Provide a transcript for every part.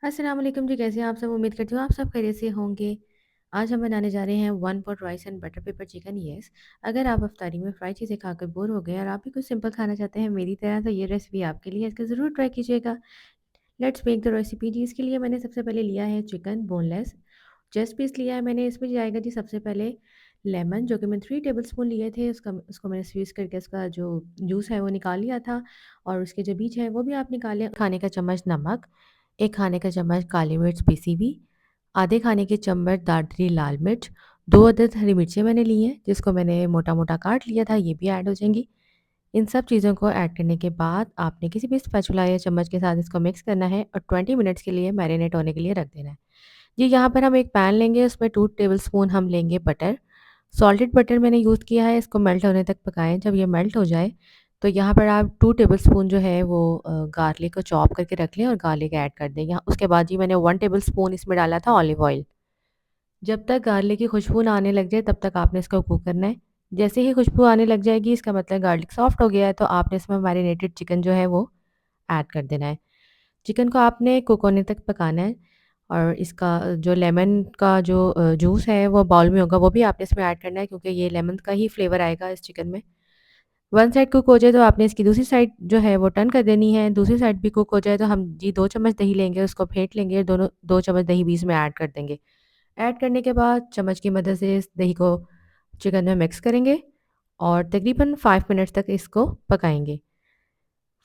अस्सलाम वालेकुम जी, कैसे हैं आप सब? उम्मीद करती हूँ आप सब खैरियत से होंगे। आज हम बनाने जा रहे हैं one pot rice and butter pepper chicken. Yes, अगर आप अफ्तारी में फ्राई चीज़ें खाकर बोर हो गए और आप भी कुछ सिंपल खाना चाहते हैं मेरी तरह, तो ये रेसिपी आपके लिए है। इसको ज़रूर ट्राई कीजिएगा। लेट्स मेक द रेसिपी जी। इसके लिए मैंने सबसे पहले लिया है चिकन बोनलेस, जस्ट पीस लिया है मैंने। इसमें जाएगा जी सबसे पहले लेमन, जो कि मैं 3 टेबलस्पून लिए थे। उसको मैंने स्क्वीज़ करके उसका जो जूस है वो निकाल लिया था और उसके जो बीज है वो भी आप निकाल लें। खाने का चम्मच नमक, 1 खाने का चम्मच काली मिर्च पीसी हुई, आधे खाने के चम्मच दारचीनी लाल मिर्च, 2 अदद हरी मिर्चें मैंने ली हैं जिसको मैंने मोटा-मोटा काट लिया था, ये भी ऐड हो जाएँगी। इन सब चीज़ों को ऐड करने के बाद आपने किसी भी स्पैचुला या चम्मच के साथ इसको मिक्स करना है और 20 मिनट्स के लिए मैरिनेट होने के लिए रख देना है। जी, यहाँ पर हम एक पैन लेंगे, उसमें 2 टेबलस्पून हम लेंगे बटर। सॉल्टेड बटर मैंने यूज़ किया है, इसको मेल्ट होने तक पकाएँ। जब ये मेल्ट हो जाए, तो यहाँ पर आप 2 टेबलस्पून जो है वो गार्लिक को चॉप करके रख लें और गार्लिक ऐड कर दें। यहाँ उसके बाद जी मैंने 1 टेबलस्पून इसमें डाला था ऑलिव ऑयल। जब तक गार्लिक की खुशबू ना आने लग जाए तब तक आपने इसको कुक करना है। जैसे ही खुशबू आने लग जाएगी इसका मतलब गार्लिक सॉफ्ट हो गया है, तो आपने इसमें मैरिनेटेड चिकन जो है वो ऐड कर देना है। चिकन को आपने कुक होने तक पकाना है और इसका जो लेमन का जो जूस है वो बाउल में होगा, वो भी आपने इसमें ऐड करना है क्योंकि ये लेमन का ही फ्लेवर आएगा इस चिकन में। वन साइड कुक हो जाए तो आपने इसकी दूसरी साइड जो है वो टर्न कर देनी है। दूसरी साइड भी कुक हो जाए तो हम जी 2 चम्मच दही लेंगे, उसको फेंट लेंगे, दोनों 2 चम्मच दही भी इसमें ऐड कर देंगे। ऐड करने के बाद चम्मच की मदद से इस दही को चिकन में मिक्स करेंगे और तकरीबन 5 मिनट्स तक इसको पकाएँगे।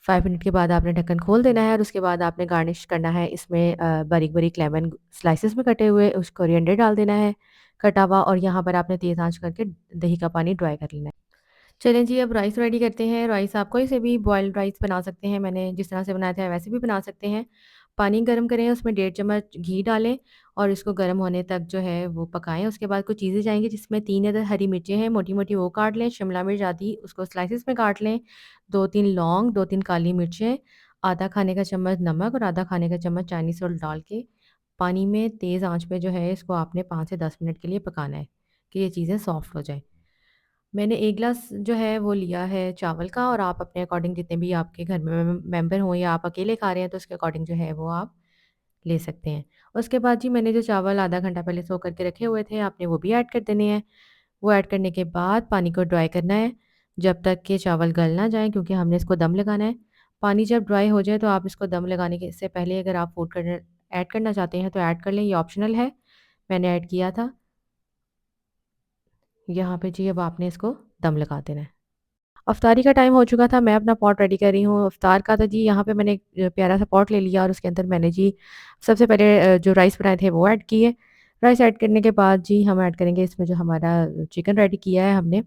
5 मिनट के बाद आपने ढक्कन खोल देना है और उसके बाद आपने गार्निश करना है इसमें बारीक-बारीक लेमन स्लाइसेस में कटे हुए, उस कोरिएंडर डाल देना है कटा हुआ और यहाँ पर आपने तेज़ आँच करके दही का पानी ड्राई कर लेना है। चलें जी, अब राइस रेडी करते हैं। राइस आप कोई से भी बॉइल्ड राइस बना सकते हैं, मैंने जिस तरह से बनाया था वैसे भी बना सकते हैं। पानी गर्म करें, उसमें 1.5 चम्मच घी डालें और इसको गर्म होने तक जो है वो पकाएँ। उसके बाद कुछ चीज़ें जाएँगी जिसमें 3 अदद हरी मिर्चें हैं, मोटी-मोटी वो काट लें, शिमला मिर्च आधी उसको स्लाइसेस में काट लें, 2-3 लौंग, 2-3 काली मिर्चें, आधा खाने का चम्मच नमक और आधा खाने का चम्मच चाइनीज़ सॉल्ट डाल के पानी में तेज़ आँच पे जो है इसको आपने 5 से 10 मिनट के लिए पकाना है कि ये चीज़ें सॉफ्ट हो जाएँ। मैंने 1 ग्लास जो है वो लिया है चावल का और आप अपने अकॉर्डिंग जितने भी आपके घर में मेंबर हों या आप अकेले खा रहे हैं तो उसके अकॉर्डिंग जो है वो आप ले सकते हैं। उसके बाद जी मैंने जो चावल आधा घंटा पहले सो करके रखे हुए थे आपने वो भी ऐड कर देने हैं। वो ऐड करने के बाद पानी को ड्राई करना है जब तक कि चावल गल ना जाएँ क्योंकि हमने इसको दम लगाना है। पानी जब ड्राई हो जाए तो आप इसको दम लगाने के से पहले अगर आप फूड कलर ऐड करना चाहते हैं तो ऐड कर लें, ये ऑप्शनल है। मैंने ऐड किया था। यहाँ पे जी अब आपने इसको दम लगा देना है। अफ्तारी का टाइम हो चुका था, मैं अपना पॉट रेडी कर रही हूँ। अफ्तार का तो जी यहाँ पे मैंने एक प्यारा-सा पॉट ले लिया और उसके अंदर मैंने जी सबसे पहले जो राइस बनाए थे वो ऐड किए। राइस ऐड करने के बाद जी हम ऐड करेंगे इसमें जो हमारा चिकन रेडी किया है हमने,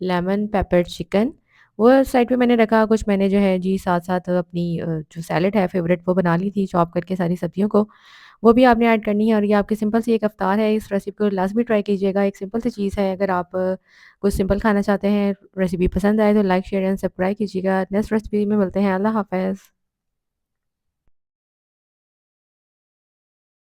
लेमन पेपर चिकन, वो साइड पे मैंने रखा। कुछ मैंने जो है जी साथ-साथ अपनी जो सैलेड है फ़ेवरेट वो बना ली थी चॉप करके सारी सब्जियों को। वो भी आपने ऐड करनी है और ये आपकी सिंपल सी एक इफ्तार है। इस रेसिपी को लाज़मी ट्राई कीजिएगा। एक सिंपल सी चीज़ है, अगर आप कुछ सिंपल खाना चाहते हैं, रेसिपी पसंद आए तो लाइक, शेयर एंड सब्सक्राइब कीजिएगा। नेक्स्ट रेसिपी में मिलते हैं। अल्लाह हाफ़िज़।